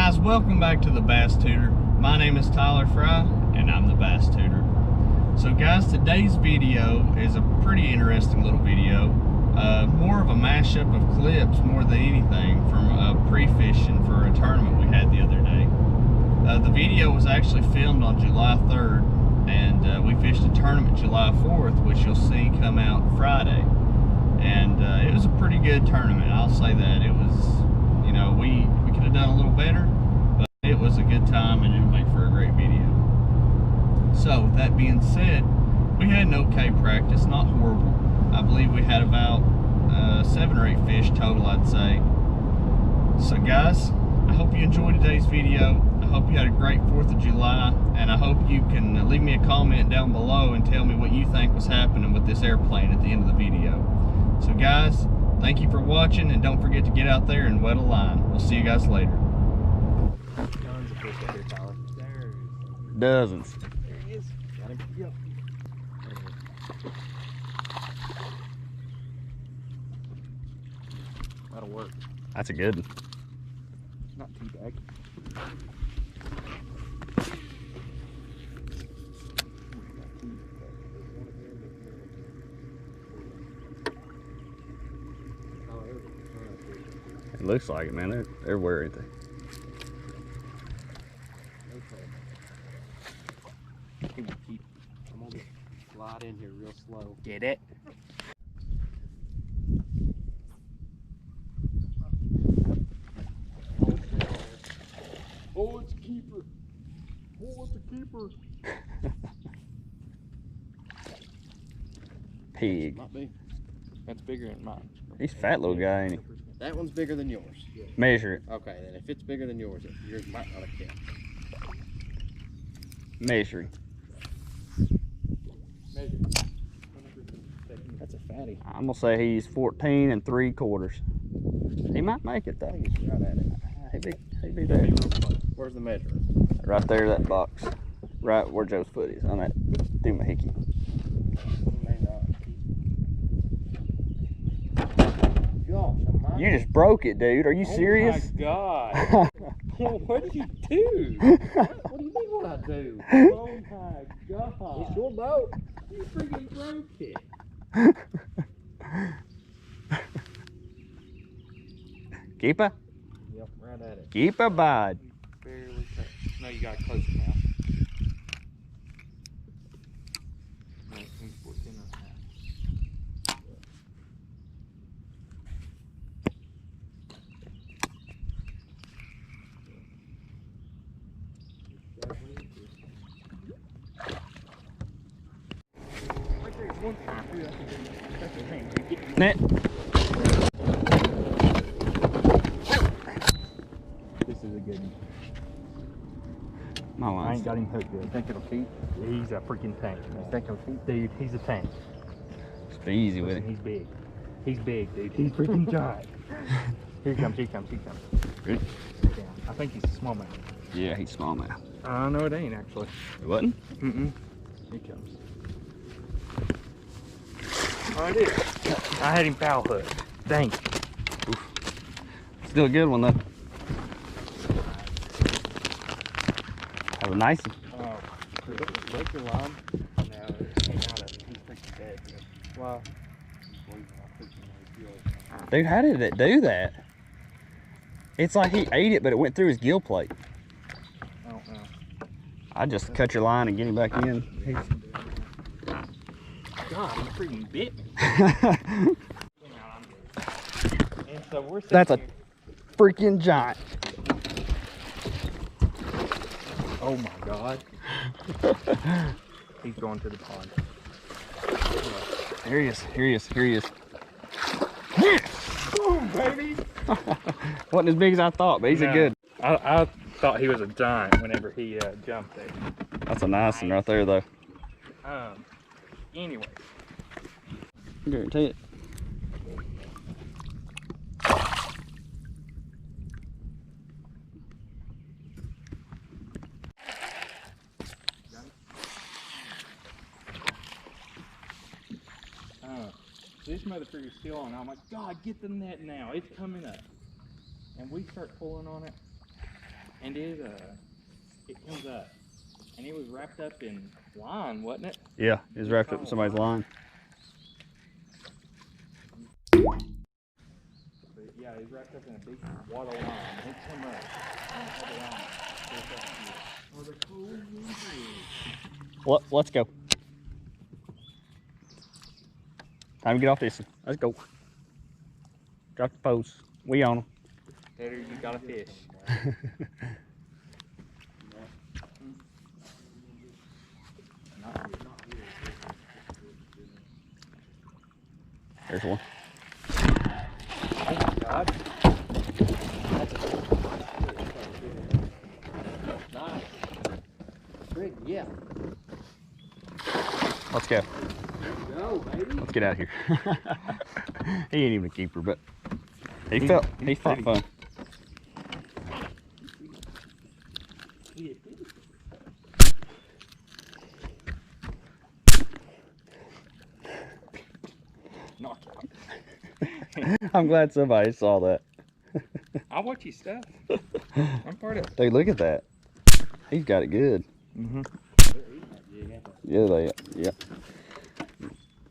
guys, welcome back to the Bass Tutor. My name is Tyler Fry and I'm the Bass Tutor. So guys, today's video is a pretty interesting little video. More of a mashup of clips more than anything from pre-fishing for a tournament we had the other day. The video was actually filmed on July 3rd and we fished a tournament July 4th, which you'll see come out Friday. And it was a pretty good tournament, I'll say that. It was, you know, we could have done a little better, but it was a good time and it'll make for a great video. So with that being said, we had an okay practice, not horrible. I believe we had about 7 or 8 fish total, I'd say. So guys, I hope you enjoyed today's video. I hope you had a great 4th of July, and I hope you can leave me a comment down below and tell me what you think was happening with this airplane at the end of the video. So guys, thank you for watching, and don't forget to get out there and wet a line. We'll see you guys later. Tons of fish out here, Tyler. There's Dozens. there he is. Got him. Yep. That'll work. That's a good one. Not too bad. It looks like it, man. They're everywhere, ain't they? I'm gonna slide in here real slow. Get it? Oh, it's a keeper. Oh, it's a keeper. Pig. Not big. That's bigger than mine. He's a fat little guy, ain't he? That one's bigger than yours. Measure it. Okay, then if it's bigger than yours, yours might not have count. Measure it. Measure. That's a fatty. I'm gonna say he's 14 3/4. He might make it though. He's right at it. He'd be there. Where's the measure? Right there, that box. Right where Joe's foot is, on that doohickey. Gosh, You just broke it, dude. Are you serious? Oh my god. What did you do? What do you mean what I do? Oh my god. It's your boat. You freaking broke it. Keep her? Yep, right at it. Keep her, bud. Barely touched. No, you got close now. No, he's 14 and a half. Net. This is a good one. My I line's ain't got him hooked good. Think it'll keep? He's a freaking tank. You think it'll keep? Dude, he's a tank. Just be easy with it. He's big. He's big, dude. He's freaking giant. Here he comes, here he comes, here he comes. Ready? Yeah, I think he's a smallmouth. Yeah, he's smallmouth. No, it ain't actually. It wasn't? Mm-mm. Here he comes. Oh, it is. I had him foul hooked. Dang. Oof. Still a good one though. Have a nice one. Oh, break your line? No, it came out of it. He's freaking dead. Why? Dude, how did it do that? It's like he ate it, but it went through his gill plate. I don't know. I just cut your line and get him back in. God, he freaking bit me. And so we're That's a sitting here. freaking giant. Oh my god. He's going to the pond. Here he is, here he is, here he is. Boom, baby! Wasn't as big as I thought, but he's a good. I thought he was a giant whenever he jumped there. That's a nice one right there though. Anyway. I guarantee it. This motherfucker's still on. I'm like, God, get the net now. It's coming up. And we start pulling on it. and it comes up, and it was wrapped up in line, wasn't it? Yeah, it was wrapped up in somebody's line. But yeah, it was wrapped up in a big water line. It came up. Oh, the cool music. Let's go. Time to get off this one. Let's go. Drop the post. We on them. Tater, you got a fish. There's one. Oh my God. Nice. Brig, yeah. Let's go. Go, baby. Let's get out of here. He ain't even a keeper, but he fought fun. Knockout. I'm glad somebody saw that. I'll watch your stuff. I'm part of it. Dude, look at that. He's got it good. Mm-hmm. Yeah.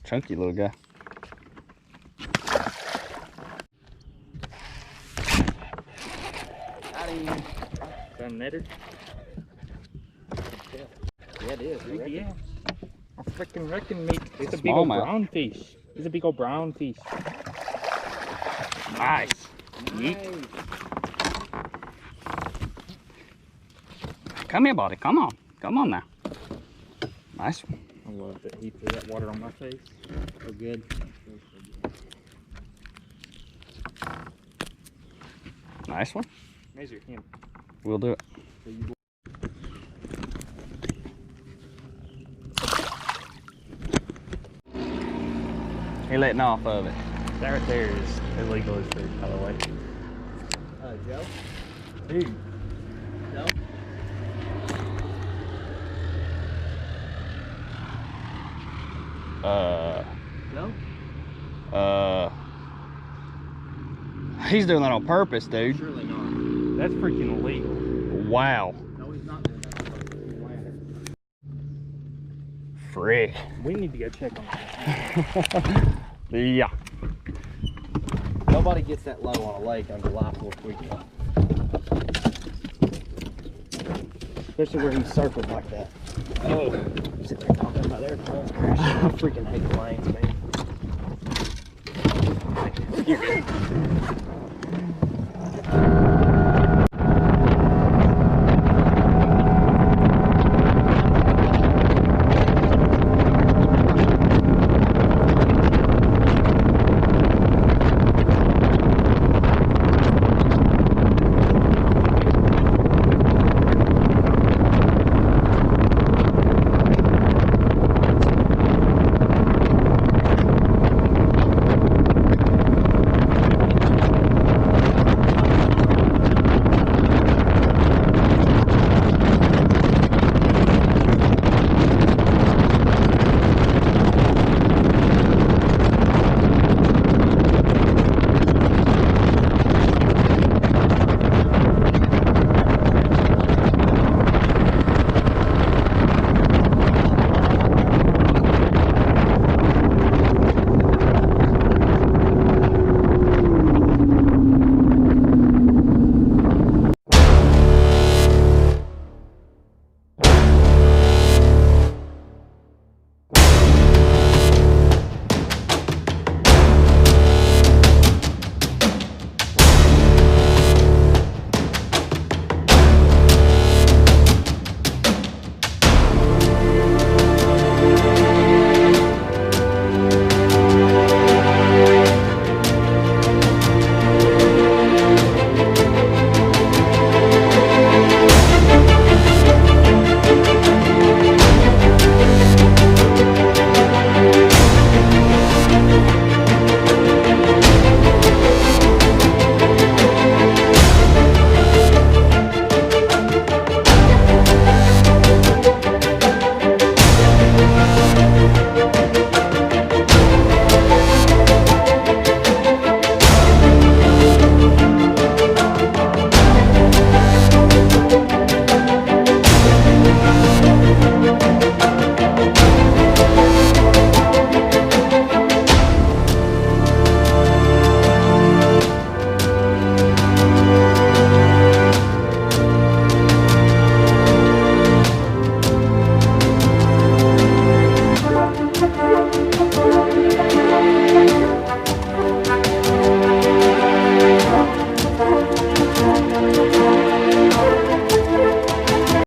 Chunky little guy. Got him. Got a netter. Yeah, it is. Yeah. I freaking reckon, mate. It's a big old brown fish. It's a big old brown fish. Nice. Yeet. Come here, buddy. Come on. Come on now. Nice one. I love that he threw that water on my face. So good. Nice one. Measure him. We'll do it. So you He letting off of it. that right there is illegal as food, by the way. Joe? Dude. Joe? Joe? He's doing that on purpose, dude. Surely not. That's freaking illegal. Wow. No, he's not doing that. Frick. We need to go check on that. Yeah. Nobody gets that low on a lake on July 4th weekend. Especially where he's surfing like that. Oh. Sitting there talking about their planes crashing. I freaking hate planes, man. You're good.